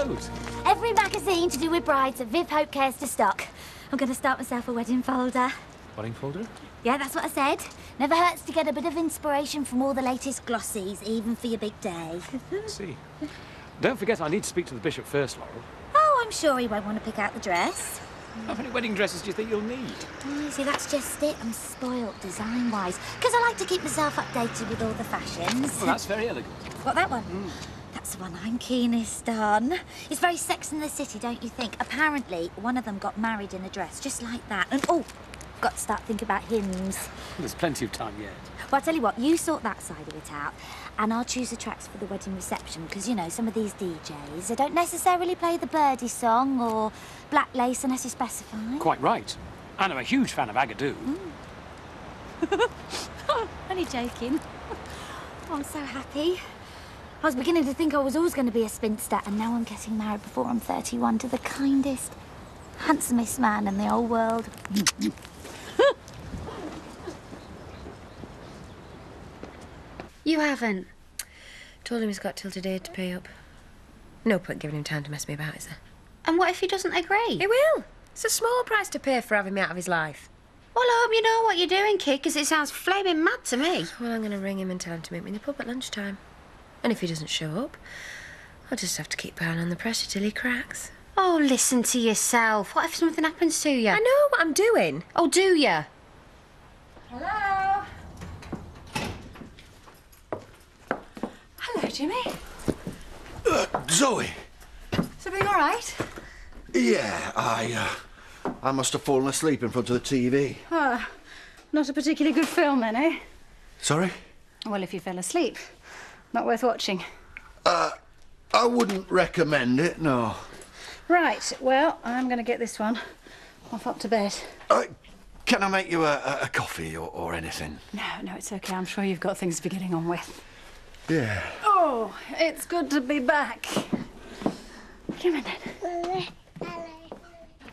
those? Every magazine to do with brides that Viv Hope cares to stock. I'm going to start myself a wedding folder. Wedding folder? Yeah, that's what I said. Never hurts to get a bit of inspiration from all the latest glossies, even for your big day. See. Don't forget I need to speak to the bishop first, Laurel. Oh, I'm sure he won't want to pick out the dress. How many wedding dresses do you think you'll need? Oh, see, that's just it. I'm spoilt design-wise. Because I like to keep myself updated with all the fashions. Well, that's very elegant. What, that one? That's the one I'm keenest on. It's very Sex and the City, don't you think? Apparently, one of them got married in a dress just like that. And, oh, got to start thinking about hymns. There's plenty of time yet. Well, I'll tell you what, you sort that side of it out, and I'll choose the tracks for the wedding reception, because, you know, some of these DJs, they don't necessarily play the Birdie song or Black Lace unless you specify. Quite right. And I'm a huge fan of Agadoo. Only joking. Oh, I'm so happy. I was beginning to think I was always going to be a spinster, and now I'm getting married before I'm 31 to the kindest, handsomest man in the whole world. You haven't. Told him he's got till today to pay up. No point giving him time to mess me about, is there? And what if he doesn't agree? He will. It's a small price to pay for having me out of his life. Well, I hope you know what you're doing, kid, because it sounds flaming mad to me. Well, I'm going to ring him and tell him to meet me in the pub at lunchtime. And if he doesn't show up, I'll just have to keep piling on the pressure till he cracks. Oh, listen to yourself. What if something happens to you? I know what I'm doing. Oh, do you? Hello? Hello, Jimmy. Zoe. Is everything all right? Yeah, I must have fallen asleep in front of the TV. Oh, not a particularly good film, then, eh? Sorry? Well, if you fell asleep, not worth watching. I wouldn't recommend it, no. Right, well, I'm going to get this one off up to bed. Can I make you a coffee or anything? No, it's okay. I'm sure you've got things to be getting on with. Yeah. Oh, it's good to be back. Come on, then.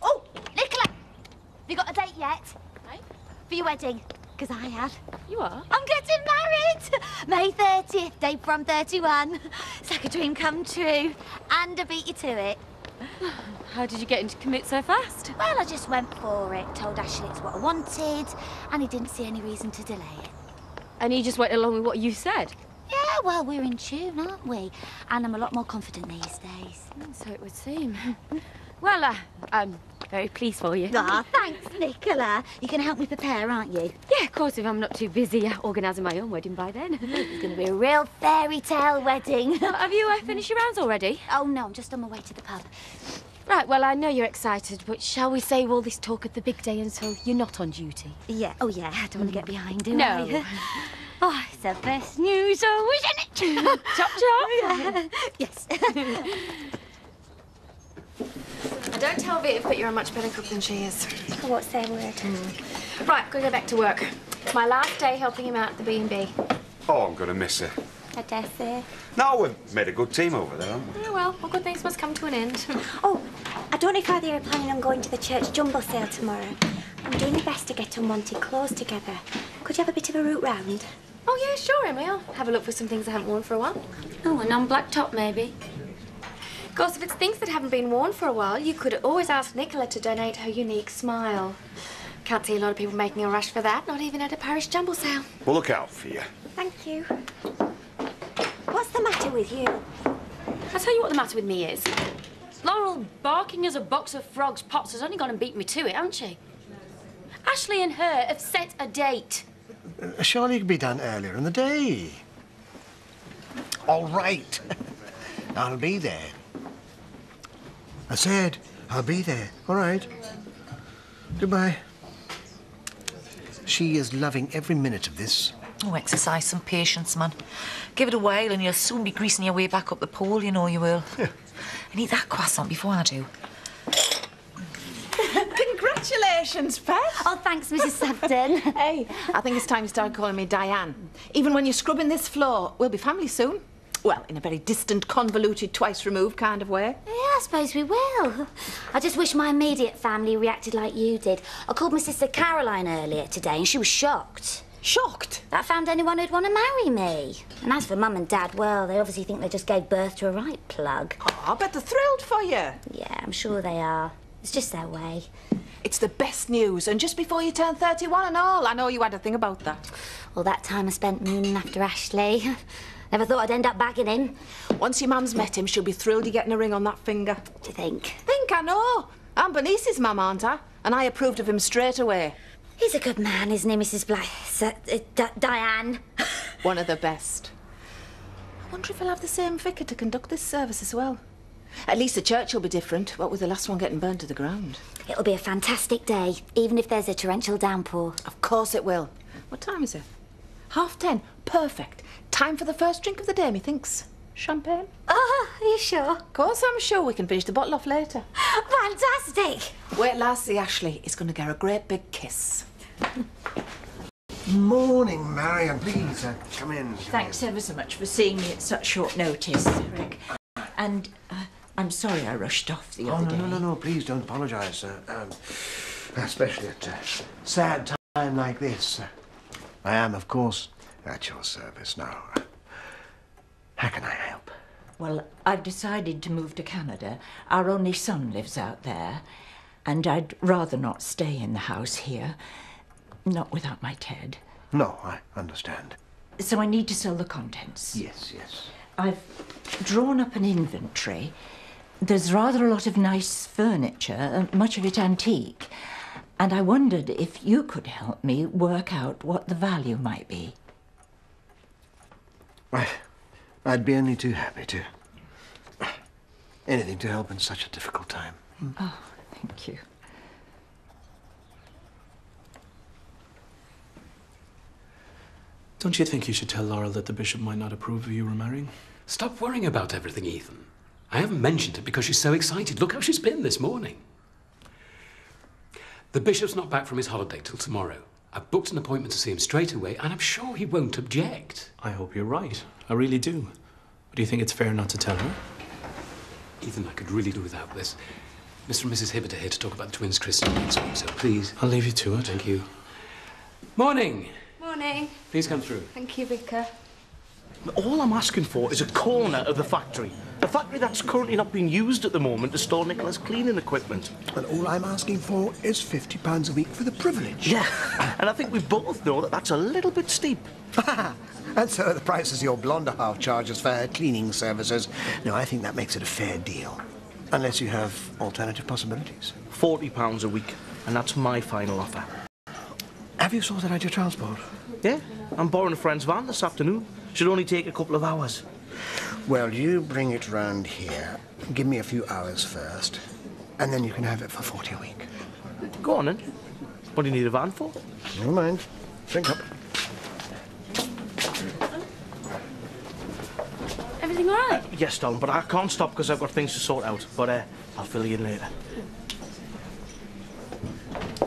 Oh, Nicola! Have you got a date yet? Hey? For your wedding? Because I have. You are? I'm getting married! May 30th, day from 31. It's like a dream come true. And I beat you to it. How did you get him to commit so fast? Well, I just went for it, told Ashley it's what I wanted, and he didn't see any reason to delay it. And he just went along with what you said? Yeah, well, we're in tune, aren't we? And I'm a lot more confident these days. So it would seem. Well, I'm very pleased for you. Ah, thanks, Nicola. You can help me prepare, aren't you? Yeah, of course, if I'm not too busy organising my own wedding by then. It's going to be a real fairy tale wedding. Have you finished your rounds already? Oh, no, I'm just on my way to the pub. Right, well, I know you're excited, but shall we save all this talk of the big day until you're not on duty? Yeah, oh, yeah, I don't want to get behind, do No. I? Oh, it's the best news always, isn't it? Chop, chop. Yes. Don't tell Viv, but you're a much better cook than she is. What's their word? Right, gotta go back to work. It's my last day helping him out at the B&B. Oh, I'm going to miss her. I dare say. No, we've made a good team over there, haven't we? Oh, well, all good things must come to an end. Oh, I don't know if either are planning on going to the church jumble sale tomorrow. I'm doing my best to get unwanted clothes together. Could you have a bit of a route round? Oh, yeah, sure, Emily. I'll have a look for some things I haven't worn for a while. Oh, a non-black top, maybe? Of course, if it's things that haven't been worn for a while, you could always ask Nicola to donate her unique smile. Can't see a lot of people making a rush for that, not even at a parish jumble sale. We'll look out for you. Thank you. What's the matter with you? I'll tell you what the matter with me is. Laurel barking as a box of frogs pops has only gone and beat me to it, hasn't she? Ashley and her have set a date. Surely it could be done earlier in the day. All right. I'll be there. I said I'll be there. All right. Goodbye. She is loving every minute of this. Oh, exercise some patience, man. Give it a while and you'll soon be greasing your way back up the pole, you know you will. Yeah. And eat that croissant before I do. Congratulations, Pet. Oh, thanks, Mrs. Sefton. Hey, I think it's time you started calling me Diane. Even when you're scrubbing this floor, we'll be family soon. Well, in a very distant, convoluted, twice-removed kind of way. Yeah, I suppose we will. I just wish my immediate family reacted like you did. I called my sister Caroline earlier today and she was shocked. Shocked. That I found anyone who'd want to marry me. And as for Mum and Dad, well, they obviously think they just gave birth to a right plug. Oh, I bet they're thrilled for you. Yeah, I'm sure they are. It's just their way. It's the best news, and just before you turn 31 and all. I know you had to think about that. All that time I spent mooning after Ashley. Never thought I'd end up bagging him. Once your mum's met him, she'll be thrilled you're getting a ring on that finger. Do you think? I know. I'm Bernice's mum, aren't I? And I approved of him straight away. He's a good man, isn't he, Mrs. Diane? One of the best. I wonder if he'll have the same vicar to conduct this service as well. At least the church will be different, what with the last one getting burnt to the ground. It'll be a fantastic day, even if there's a torrential downpour. Of course it will. What time is it? 10:30. Perfect. Time for the first drink of the day, methinks. Champagne? Oh, are you sure? Of course I'm sure. We can finish the bottle off later. Fantastic! Wait till I see Ashley. He's going to get a great big kiss. Morning, Marion. Please, come in. Thanks ever so much for seeing me at such short notice, Rick. And I'm sorry I rushed off the other day. No, please don't apologise, especially at a sad time like this. I am, of course, at your service now. How can I help? Well, I've decided to move to Canada. Our only son lives out there, and I'd rather not stay in the house here. Not without my Ted. No, I understand. So I need to sell the contents. Yes. I've drawn up an inventory. There's rather a lot of nice furniture, much of it antique. And I wondered if you could help me work out what the value might be. I'd be only too happy to. Anything to help in such a difficult time. Oh, thank you. Don't you think you should tell Laurel that the bishop might not approve of you remarrying? Stop worrying about everything, Ethan. I haven't mentioned it because she's so excited. Look how she's been this morning. The bishop's not back from his holiday till tomorrow. I've booked an appointment to see him straight away, and I'm sure he won't object. I hope you're right. I really do. But do you think it's fair not to tell her? Ethan, I could really do without this. Mr. and Mrs. Hibbert are here to talk about the twins' christening next week, so please. I'll leave you to it. Thank you. Morning. Morning. Please come through. Thank you, Vicar. All I'm asking for is a corner of the factory. A factory that's currently not being used at the moment to store Nicola's cleaning equipment. And all I'm asking for is £50 a week for the privilege. Yeah, and I think we both know that that's a little bit steep. And so the prices your blonde half charges for her cleaning services. No, I think that makes it a fair deal. Unless you have alternative possibilities. £40 a week, and that's my final offer. Have you sorted out your transport? Yeah, I'm borrowing a friend's van this afternoon. Should only take a couple of hours. Well, you bring it round here. Give me a few hours first, and then you can have it for 40 a week. Go on, then. What do you need a van for? Never mind. Drink up. Everything all right? Yes, darling, but I can't stop because I've got things to sort out. But I'll fill you in later.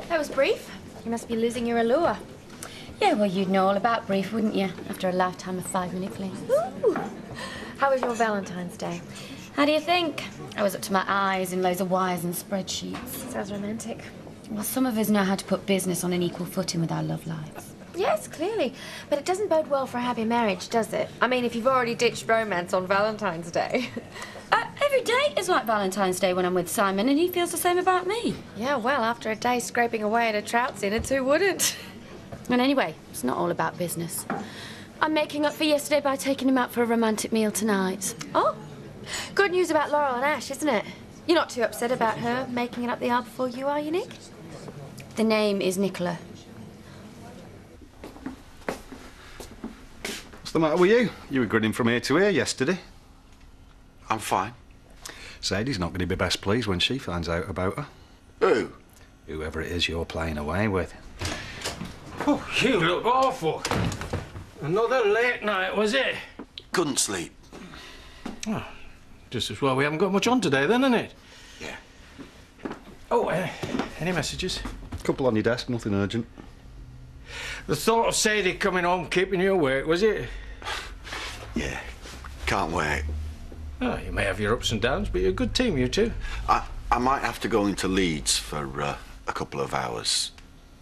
That was brief. You must be losing your allure. Yeah, well, you'd know all about brief, wouldn't you? After a lifetime of 5-minute flings. Ooh. How was your Valentine's Day? How do you think? I was up to my eyes in loads of wires and spreadsheets. Sounds romantic. Well, some of us know how to put business on an equal footing with our love lives. Yes, clearly. But it doesn't bode well for a happy marriage, does it? I mean, if you've already ditched romance on Valentine's Day. Every day is like Valentine's Day when I'm with Simon, and he feels the same about me. Yeah, well, after a day scraping away at a trout dinner, who wouldn't? And anyway, it's not all about business. I'm making up for yesterday by taking him out for a romantic meal tonight. Oh, good news about Laurel and Ash, isn't it? You're not too upset about her making it up the aisle before you are, you, Nick? The name is Nicola. What's the matter with you? You were grinning from ear to ear yesterday. I'm fine. Sadie's not going to be best pleased when she finds out about her. Who? Whoever it is you're playing away with. Oh, you look awful. Another late night, was it? Couldn't sleep. Oh, just as well we haven't got much on today, then, isn't it? Yeah. Oh, any messages? Couple on your desk, nothing urgent. The thought of Sadie coming home keeping you awake, was it? Yeah. Can't wait. Oh, you may have your ups and downs, but you're a good team, you two. I might have to go into Leeds for a couple of hours.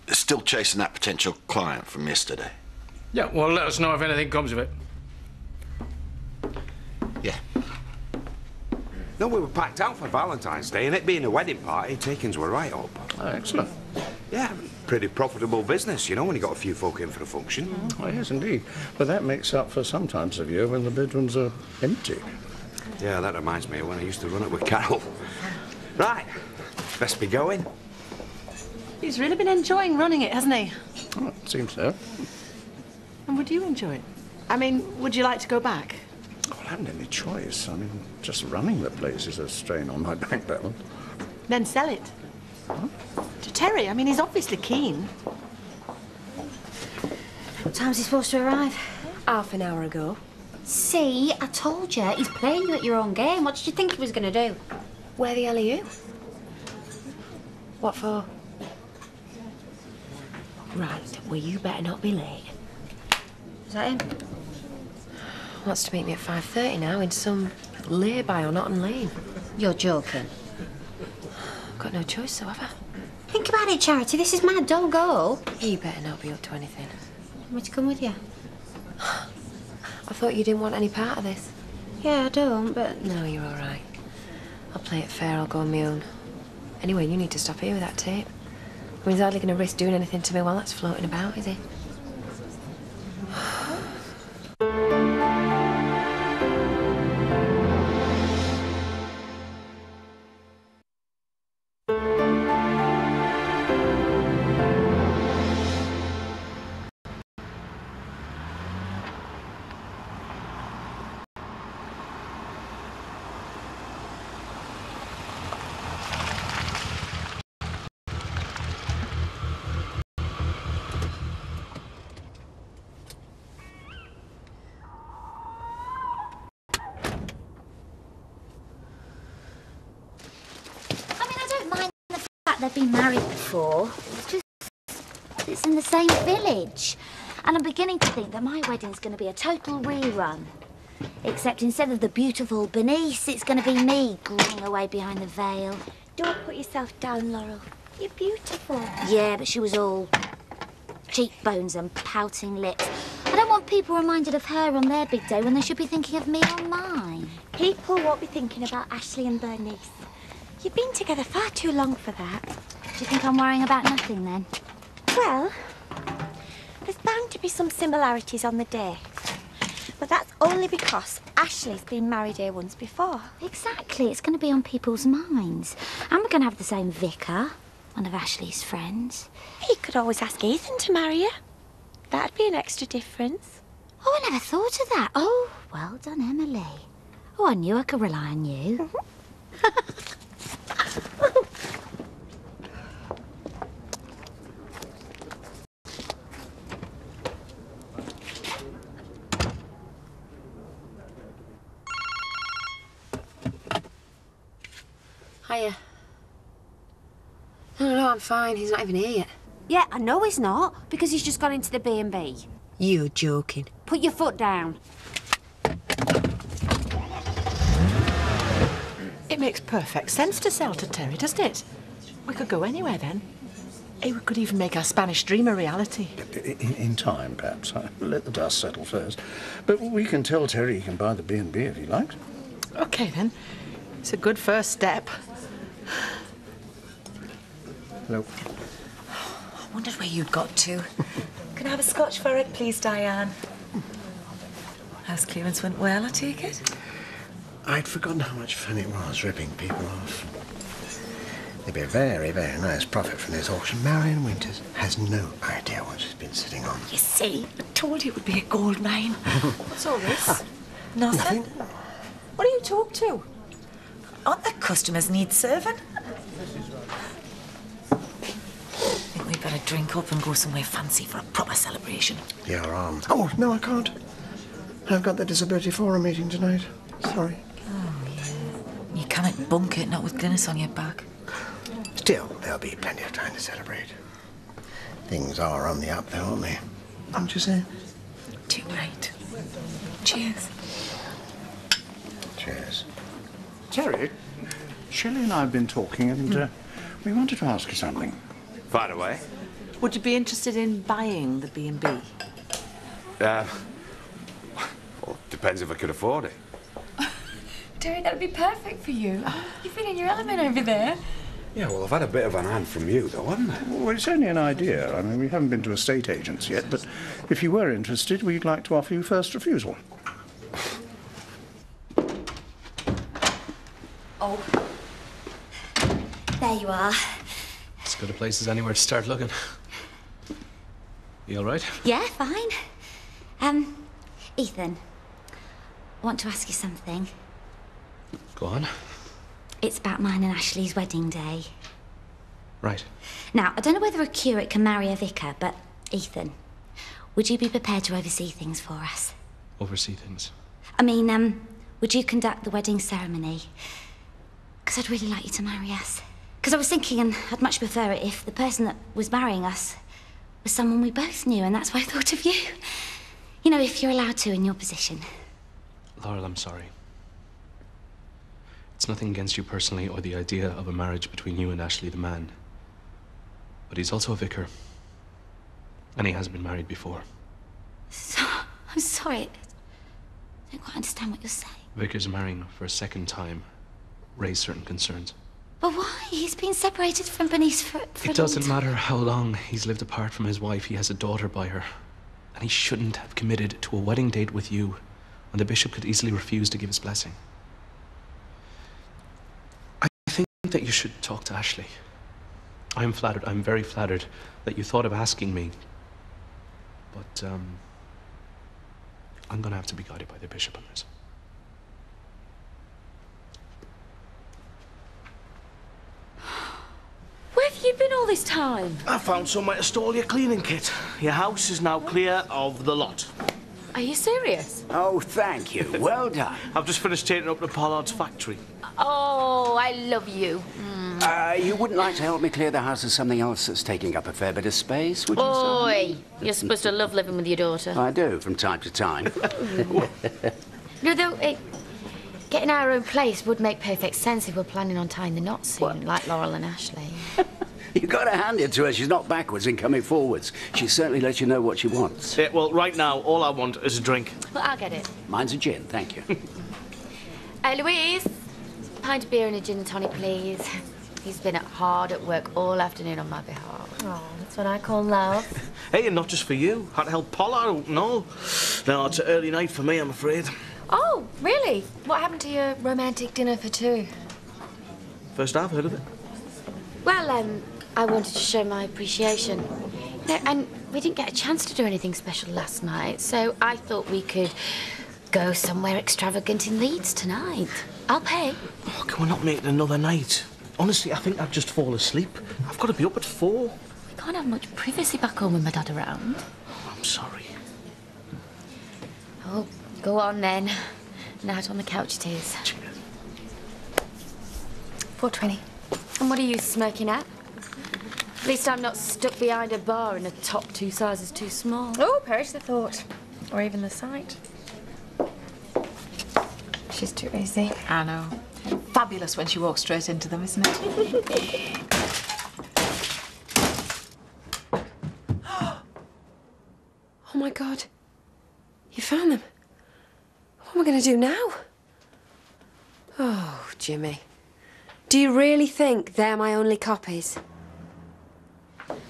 Still chasing that potential client from yesterday. Yeah, well, let us know if anything comes of it. Yeah. No, we were packed out for Valentine's Day, and it being a wedding party, takings were right up. Oh, excellent. Yeah, pretty profitable business, you know, when you got a few folk in for a function. Oh, yes, indeed. But that makes up for some times of year when the bedrooms are empty. Yeah, that reminds me of when I used to run it with Carol. Right, best be going. He's really been enjoying running it, hasn't he? Oh, it seems so. And would you enjoy it? I mean, would you like to go back? Well, I haven't any choice. I mean, just running the place is a strain on my bank balance. Then sell it. Huh? To Terry. I mean, he's obviously keen. What time's he supposed to arrive? Half an hour ago. See, I told you, he's playing you at your own game. What did you think he was going to do? Where the hell are you? What for? Right, well, you better not be late. Is that him? Wants to meet me at 5:30 now in some lay-by on Otten Lane. You're joking. Got no choice, so have I? Think about it, Charity. This is mad. Don't go. You better not be up to anything. Want me to come with you? I thought you didn't want any part of this. Yeah, I don't, but... No, you're all right. I'll play it fair, I'll go on my own. Anyway, you need to stop here with that tape. I mean, he's hardly going to risk doing anything to me while that's floating about, is he? They've been married before. It's in the same village. And I'm beginning to think that my wedding's going to be a total rerun. Except instead of the beautiful Bernice, it's going to be me grinning away behind the veil. Don't put yourself down, Laurel. You're beautiful. Yeah, but she was all cheekbones and pouting lips. I don't want people reminded of her on their big day when they should be thinking of me on mine. People won't be thinking about Ashley and Bernice. You've been together far too long for that. Do you think I'm worrying about nothing, then? Well, there's bound to be some similarities on the day. But that's only because Ashley's been married here once before. Exactly. It's going to be on people's minds. And we're going to have the same vicar, one of Ashley's friends. You could always ask Ethan to marry you. That'd be an extra difference. Oh, I never thought of that. Oh, well done, Emily. Oh, I knew I could rely on you. Hiya. No, I'm fine. He's not even here yet. Yeah, I know he's not, because he's just gone into the B&B. You're joking. Put your foot down. It makes perfect sense to sell to Terry, doesn't it? We could go anywhere then. Hey, we could even make our Spanish dream a reality. In time, perhaps. Let the dust settle first. But we can tell Terry he can buy the B&B if he likes. OK, then. It's a good first step. Hello. I wondered where you'd got to. Can I have a Scotch for it, please, Diane? House clearance went well, I take it? I'd forgotten how much fun it was ripping people off. There'd be a very, very nice profit from this auction. Marion Winters has no idea what she's been sitting on. You see, I told you it would be a gold mine. What's all this? Nothing. What do you talk to? Aren't the customers need serving? I think we'd better drink up and go somewhere fancy for a proper celebration. You're on. Oh, no, I can't. I've got the Disability Forum meeting tonight. Sorry. Oh, yeah. You cannot bunk it, not with Guinness on your back. Still, there'll be plenty of time to celebrate. Things are on the up, though, aren't they? Don't you say? Too right. Cheers. Cheers. Terry, Shelley and I have been talking, and we wanted to ask you something. Fire away. Would you be interested in buying the B&B? Well, depends if I could afford it. Terry, that'd be perfect for you. You've been in your element over there. Yeah, well, I've had a bit of an hand from you, though, haven't I? Well, it's only an idea. I mean, we haven't been to estate agents yet, but if you were interested, we'd like to offer you first refusal. Oh. There you are. As good a place as anywhere to start looking. You all right? Yeah, fine. Ethan, I want to ask you something. Go on. It's about mine and Ashley's wedding day. Right. Now, I don't know whether a curate can marry a vicar, but Ethan, would you be prepared to oversee things for us? Oversee things. I mean, would you conduct the wedding ceremony? Because I'd really like you to marry us. Because I was thinking, and I'd much prefer it if the person that was marrying us was someone we both knew, and that's why I thought of you. You know, if you're allowed to in your position. Laurel, I'm sorry. It's nothing against you personally or the idea of a marriage between you and Ashley the man. But he's also a vicar. And he has been married before. I'm sorry. I don't quite understand what you're saying. Vicars marrying for a second time raise certain concerns. But why? He's been separated from Bernice for It doesn't matter how long he's lived apart from his wife. He has a daughter by her. And he shouldn't have committed to a wedding date with you when the bishop could easily refuse to give his blessing. I think that you should talk to Ashley. I'm flattered, I'm very flattered that you thought of asking me. But, I'm gonna have to be guided by the bishop on this. Where have you been all this time? I found somewhere to store your cleaning kit. Your house is now clear of the lot. Are you serious? Oh, thank you. Well done. I've just finished taking up the Pollard's factory. Oh, I love you. You wouldn't like to help me clear the house of something else that's taking up a fair bit of space, would you, sir? Oi, you're supposed to love living with your daughter. I do, from time to time. No, though, getting our own place would make perfect sense if we're planning on tying the knot soon, like Laurel and Ashley. You've got to hand it to her. She's not backwards in coming forwards. She certainly lets you know what she wants. Yeah, well, right now, all I want is a drink. Well, I'll get it. Mine's a gin, thank you. Louise, a pint of beer and a gin and tonic, please. He's been hard at work all afternoon on my behalf. Oh, that's what I call love. Hey, and not just for you. Had to help Pollard out and all. No, it's an early night for me, I'm afraid. Oh, really? What happened to your romantic dinner for two? First I've heard of it. Well, I wanted to show my appreciation. No, and we didn't get a chance to do anything special last night, so I thought we could go somewhere extravagant in Leeds tonight. I'll pay. Oh, can we not make it another night? Honestly, I think I'd just fall asleep. I've got to be up at 4. We can't have much privacy back home with my dad around. Oh, I'm sorry. Oh, go on then. Night on the couch it is. Cheers. 4:20. And what are you smirking at? At least I'm not stuck behind a bar in a top 2 sizes too small. Oh, perish the thought. Or even the sight. She's too easy. I know. Fabulous when she walks straight into them, isn't it? Oh, my God. You found them. What am I going to do now? Oh, Jimmy. Do you really think they're my only copies?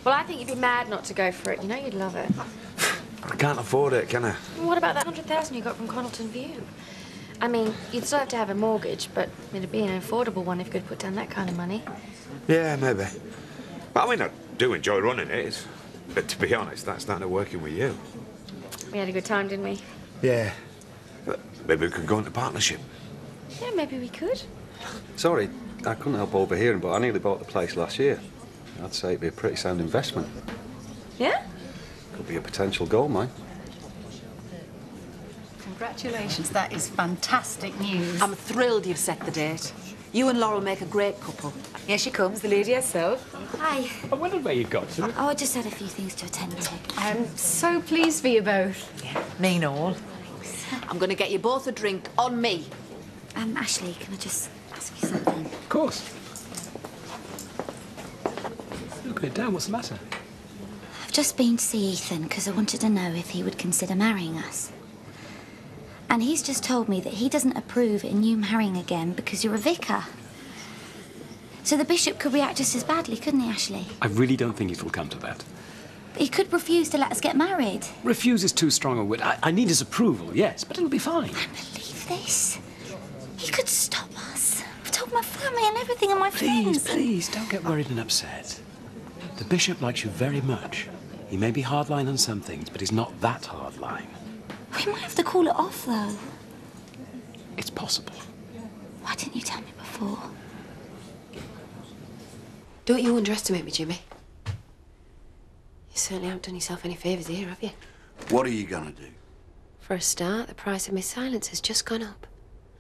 Well, I think you'd be mad not to go for it. You know you'd love it. I can't afford it, can I? Well, what about that 100,000 you got from Connaughton View? I mean, you'd still have to have a mortgage, but it'd be an affordable one if you could put down that kind of money. Yeah, maybe. But I mean, I do enjoy running it. But to be honest, that's down to working with you. We had a good time, didn't we? Yeah. Maybe we could go into partnership. Yeah, maybe we could. Sorry, I couldn't help overhearing, but I nearly bought the place last year. I'd say it'd be a pretty sound investment. Yeah? Could be a potential gold mine. Congratulations, that is fantastic news. I'm thrilled you've set the date. You and Laurel make a great couple. Here she comes, the lady herself. Hi. I wondered where you got to. Oh, I just had a few things to attend to. I'm so pleased for you both. Yeah, me and all. I'm going to get you both a drink on me. Ashley, can I just ask you something? Of course. Look at it down. What's the matter? I've just been to see Ethan because I wanted to know if he would consider marrying us. And he's just told me that he doesn't approve in you marrying again because you're a vicar. So the bishop could react just as badly, couldn't he, Ashley? I really don't think it will come to that. He could refuse to let us get married. Refuse is too strong a word. I need his approval, yes, but it'll be fine. I believe this. He could stop us. I've told my family and everything and my friends. Please, don't get worried and upset. The bishop likes you very much. He may be hardline on some things, but he's not that hardline. We might have to call it off, though. It's possible. Why didn't you tell me before? Don't you underestimate me, Jimmy. You certainly haven't done yourself any favours here, have you? What are you gonna do? For a start, the price of my silence has just gone up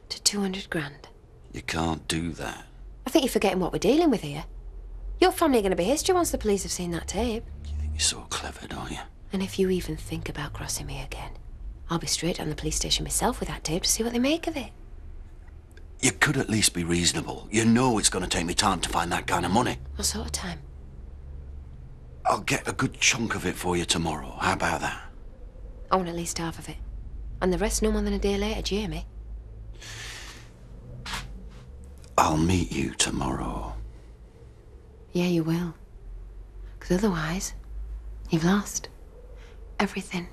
to 200 grand. You can't do that. I think you're forgetting what we're dealing with here. Your family are going to be history once the police have seen that tape. You're so clever, don't you? And if you even think about crossing me again, I'll be straight down the police station myself with that tape to see what they make of it. You could at least be reasonable. You know it's going to take me time to find that kind of money. What sort of time? I'll get a good chunk of it for you tomorrow. How about that? I want at least half of it. And the rest no more than a day later, do you hear me? I'll meet you tomorrow. Yeah, you will. Because otherwise, you've lost everything.